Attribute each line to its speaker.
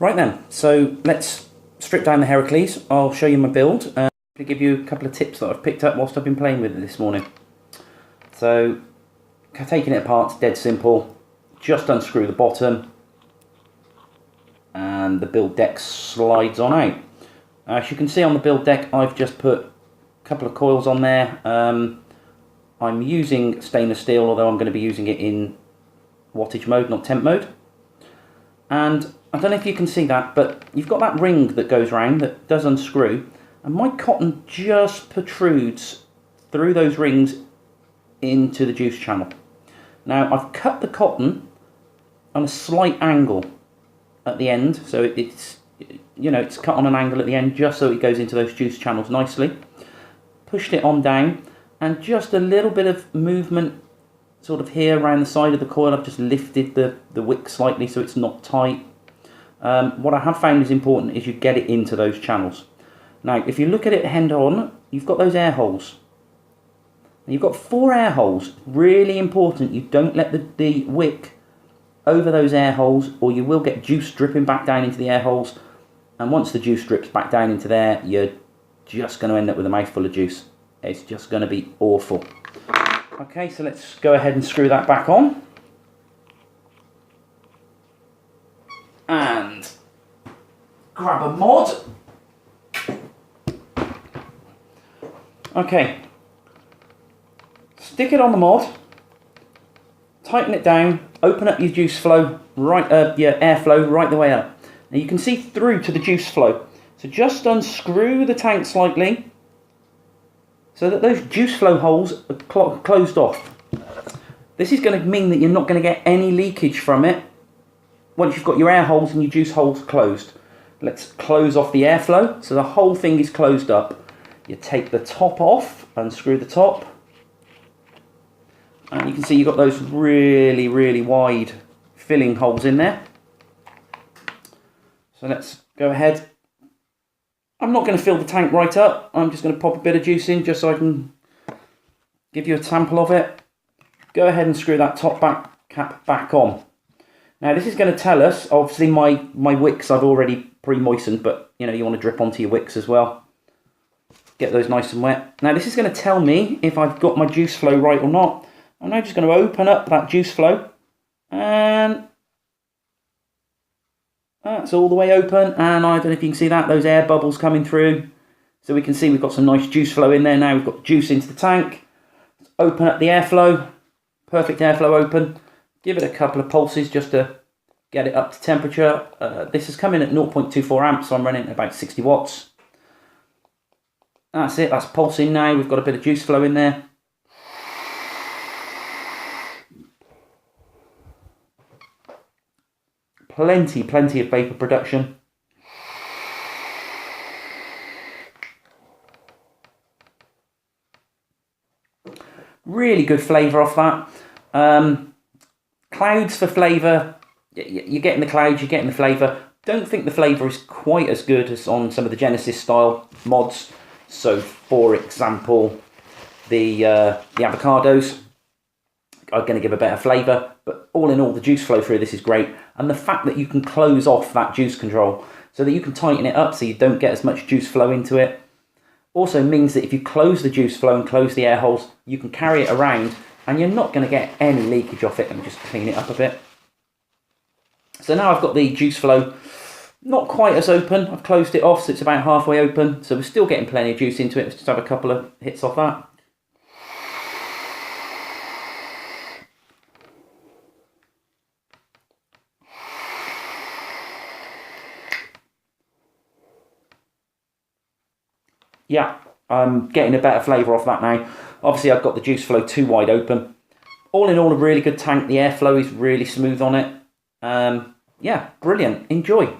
Speaker 1: Right then, so let's strip down the Herakles. I'll show you my build to give you a couple of tips that I've picked up whilst I've been playing with it this morning. So, taking it apart is dead simple. Just unscrew the bottom and the build deck slides on out. As you can see on the build deck, I've just put a couple of coils on there. I'm using stainless steel, although I'm going to be using it in wattage mode, not temp mode. And I don't know if you can see that, but you've got that ring that goes round that does unscrew, and my cotton just protrudes through those rings into the juice channel. Now I've cut the cotton on a slight angle at the end, so it's cut on an angle at the end just so it goes into those juice channels nicely. Pushed it on down, and just a little bit of movement sort of here around the side of the coil. I've just lifted the wick slightly so it's not tight. What I have found is important is you get it into those channels. Now if you look at it head on, you've got those air holes. And you've got 4 air holes. Really important you don't let the wick over those air holes, or you will get juice dripping back down into the air holes, and once the juice drips back down into there, you're just going to end up with a mouthful of juice. It's just going to be awful. Okay, so let's go ahead and screw that back on. And grab a mod. Okay. Stick it on the mod. Tighten it down. Open up your juice flow, your airflow right the way up. Now you can see through to the juice flow. So just unscrew the tank slightly so that those juice flow holes are closed off. This is going to mean that you're not going to get any leakage from it once you've got your air holes and your juice holes closed. Let's close off the airflow so the whole thing is closed up. You take the top off, unscrew the top, and you can see you've got those really, really wide filling holes in there. So let's go ahead. I'm not going to fill the tank right up. I'm just going to pop a bit of juice in just so I can give you a sample of it. Go ahead and screw that top cap back on. Now this is going to tell us, obviously my wicks I've already pre-moistened, but you want to drip onto your wicks as well. Get those nice and wet. Now this is going to tell me if I've got my juice flow right or not. I'm now just going to open up that juice flow, and that's all the way open, and I don't know if you can see that, those air bubbles coming through. So we can see we've got some nice juice flow in there now. We've got juice into the tank. Let's open up the airflow. Perfect airflow open. Give it a couple of pulses just to get it up to temperature. This is coming at 0.24 amps, so I'm running at about 60 watts. That's it, that's pulsing now. We've got a bit of juice flow in there. Plenty of vapour production. Really good flavour off that. Clouds for flavour. You're getting the clouds, you're getting the flavour. Don't think the flavour is quite as good as on some of the Genesis style mods. So for example, the avocados are going to give a better flavour, but all in all the juice flow through this is great, and the fact that you can close off that juice control so that you can tighten it up so you don't get as much juice flow into it also means that if you close the juice flow and close the air holes, you can carry it around and you're not going to get any leakage off it. Let me just clean it up a bit. So now I've got the juice flow not quite as open. I've closed it off so it's about halfway open, so we're still getting plenty of juice into it. Let's just have a couple of hits off that. Yeah, I'm getting a better flavour off that now. Obviously I've got the juice flow too wide open. All in all, a really good tank. The airflow is really smooth on it. Yeah, brilliant. Enjoy.